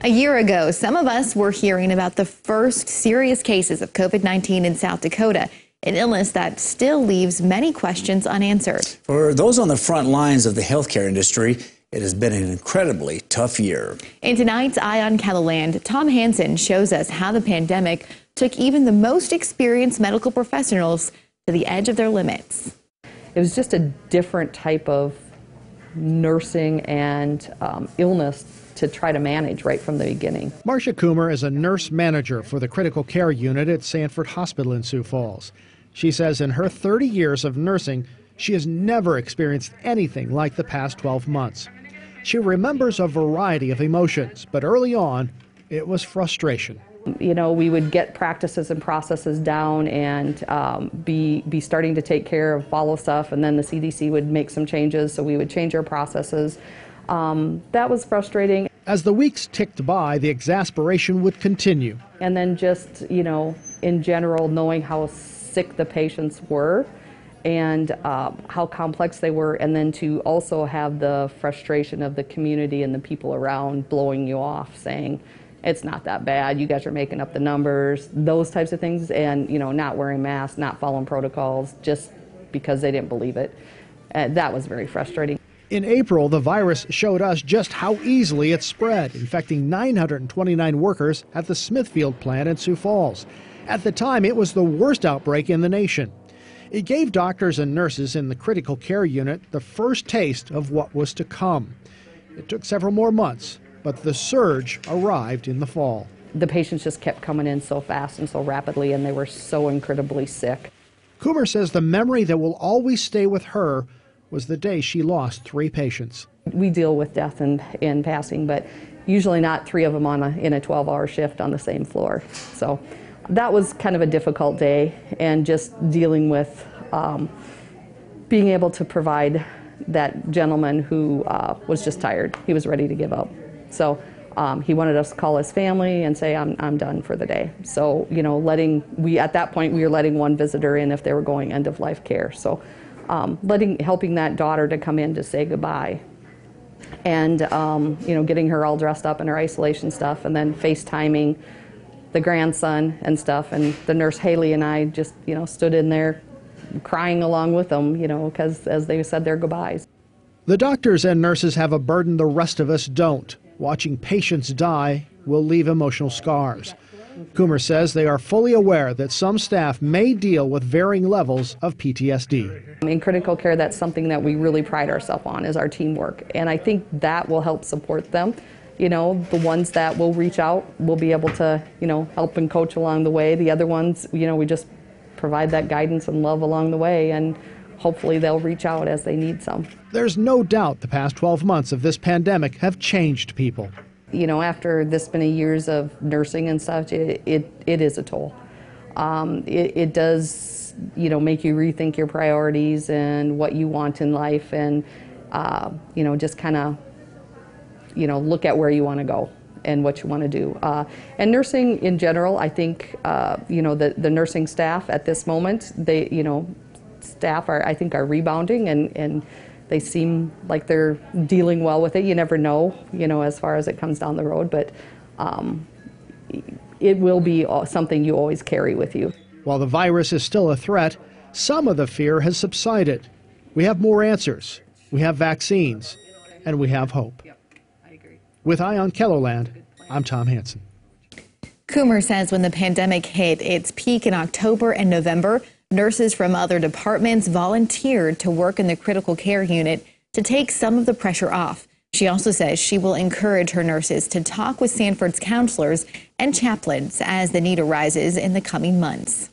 A year ago, some of us were hearing about the first serious cases of COVID-19 in South Dakota, an illness that still leaves many questions unanswered. For those on the front lines of the healthcare industry, it has been an incredibly tough year. In tonight's Eye on Keloland, Tom Hansen shows us how the pandemic took even the most experienced medical professionals to the edge of their limits. It was just a different type of nursing and illness to try to manage right from the beginning. Marcia Coomer is a nurse manager for the critical care unit at Sanford Hospital in Sioux Falls. She says in her 30 years of nursing, she has never experienced anything like the past 12 months. She remembers a variety of emotions, but early on, it was frustration. You know, we would get practices and processes down and be starting to take care of follow stuff, and then the CDC would make some changes, so we would change our processes. That was frustrating. As the weeks ticked by, the exasperation would continue. And then just, you know, in general, knowing how sick the patients were and how complex they were, and then to also have the frustration of the community and the people around blowing you off, saying, it's not that bad, you guys are making up the numbers, those types of things, and, you know, not wearing masks, not following protocols, just because they didn't believe it. That was very frustrating. In April, the virus showed us just how easily it spread, infecting 929 workers at the Smithfield plant in Sioux Falls. At the time, it was the worst outbreak in the nation. It gave doctors and nurses in the critical care unit the first taste of what was to come. It took several more months, but the surge arrived in the fall. The patients just kept coming in so fast and so rapidly, and they were so incredibly sick. Coomer says the memory that will always stay with her was the day she lost 3 patients. We deal with death and passing, but usually not 3 of them in a 12-hour shift on the same floor. So that was kind of a difficult day, and just dealing with being able to provide that gentleman who was just tired. He was ready to give up. So he wanted us to call his family and say, I'm done for the day. So, you know, at that point, we were letting one visitor in if they were going end of life care. So helping that daughter to come in to say goodbye, and you know, getting her all dressed up in her isolation stuff, and then FaceTiming the grandson and stuff, and the nurse Haley and I just, you know, stood in there crying along with them, you know, because as they said their goodbyes. The doctors and nurses have a burden the rest of us don't. Watching patients die will leave emotional scars. Coomer says they are fully aware that some staff may deal with varying levels of PTSD. In critical care, that's something that we really pride ourselves on, is our teamwork. And I think that will help support them. You know, the ones that will reach out will be able to, you know, help and coach along the way. The other ones, you know, we just provide that guidance and love along the way, and hopefully they'll reach out as they need some. There's no doubt the past 12 months of this pandemic have changed people. You know, after this many years of nursing and such, it is a toll. It does, you know, make you rethink your priorities and what you want in life, and, you know, just kind of, you know, look at where you want to go and what you want to do. And nursing in general, I think, you know, the nursing staff at this moment, they, you know, staff I think are rebounding, and they seem like they're dealing well with it. You never know, you know, as far as it comes down the road, but it will be something you always carry with you. While the virus is still a threat, some of the fear has subsided. We have more answers, we have vaccines, and we have hope. Yep, I agree. With Eye on Keloland, I'm Tom Hansen. Coomer says when the pandemic hit its peak in October and November, nurses from other departments volunteered to work in the critical care unit to take some of the pressure off. She also says she will encourage her nurses to talk with Sanford's counselors and chaplains as the need arises in the coming months.